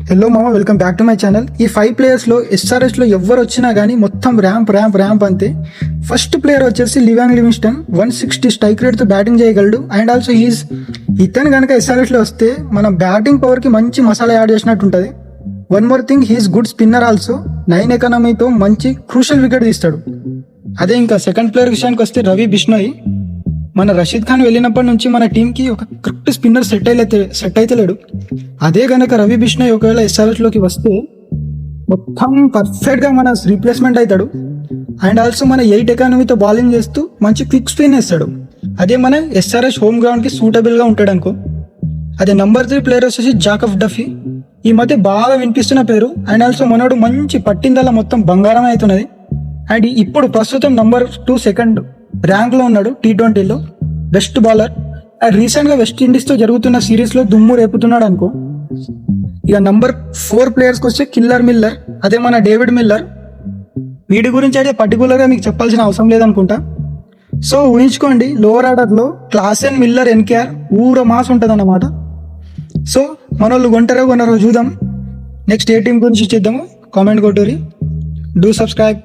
Hello మామ, welcome back to my channel. ఈ 5 ప్లేయర్స్లో ఎస్ఆర్ఎస్లో ఎవరు వచ్చినా కానీ మొత్తం ర్యాంప్ అంతే. ఫస్ట్ ప్లేయర్ వచ్చేసి లివాన్ లివింగ్స్టన్. 160 స్ట్రైక్ రేట్తో బ్యాటింగ్ చేయగలడు. అండ్ ఆల్సో ఇతను కనుక ఎస్ఆర్ఎస్లో వస్తే మన బ్యాటింగ్ పవర్కి మంచి మసాలా యాడ్ చేసినట్టు ఉంటుంది. One more thing, he's good spinner also. 9 ఎకానమీతో మంచి క్రూషల్ వికెట్ తీస్తాడు. అదే ఇంకా సెకండ్ ప్లేయర్ విషయానికి వస్తే రవి బిష్ణోయ్. మన రషీద్ ఖాన్ వెళ్ళినప్పటి నుంచి మన టీంకి ఒక కరెక్ట్ స్పిన్నర్ సెట్ అయితే లేడు. అదే కనుక రవి బిష్ణోయ్ ఒకవేళ ఎస్ఆర్ఎస్లోకి వస్తే మొత్తం పర్ఫెక్ట్గా మన రీప్లేస్మెంట్ అవుతాడు. అండ్ ఆల్సో మన 8 ఎకానమీతో బౌలింగ్ చేస్తూ మంచి క్విక్ స్పిన్ వేస్తాడు. అదే మన ఎస్ఆర్ఎస్ హోమ్ గ్రౌండ్కి సూటబుల్గా ఉంటాడు అనుకో. అదే నంబర్ 3 ప్లేయర్ వచ్చేసి జాకబ్ డఫీ. ఈ మధ్య బాగా వినిపిస్తున్న పేరు. అండ్ ఆల్సో మనోడు మంచి పట్టిందల్లా మొత్తం బంగారం అవుతున్నది. అండ్ ఇప్పుడు ప్రస్తుతం నంబర్ 2 సెకండ్ ర్యాంక్లో ఉన్నాడు T20లో. Best bowler. అండ్ రీసెంట్గా వెస్టిండీస్తో జరుగుతున్న సిరీస్లో దుమ్ము రేపుతున్నాడు అనుకో. ఇక నంబర్ 4 ప్లేయర్స్కి వస్తే కిల్లర్ మిల్లర్. అదే మన డేవిడ్ మిల్లర్. వీడి గురించి అయితే పర్టికులర్గా మీకు చెప్పాల్సిన అవసరం లేదనుకుంటా. సో ఊహించుకోండి, లోవర్ ఆర్డర్లో క్లాసెన్, మిల్లర్, ఎన్కేఆర్ ఊర మాస్ ఉంటుంది అన్నమాట. సో మన వాళ్ళు కొనరో చూద్దాం. నెక్స్ట్ ఏ టీం గురించి చేద్దాము కామెంట్ కొట్టూరి. Do subscribe.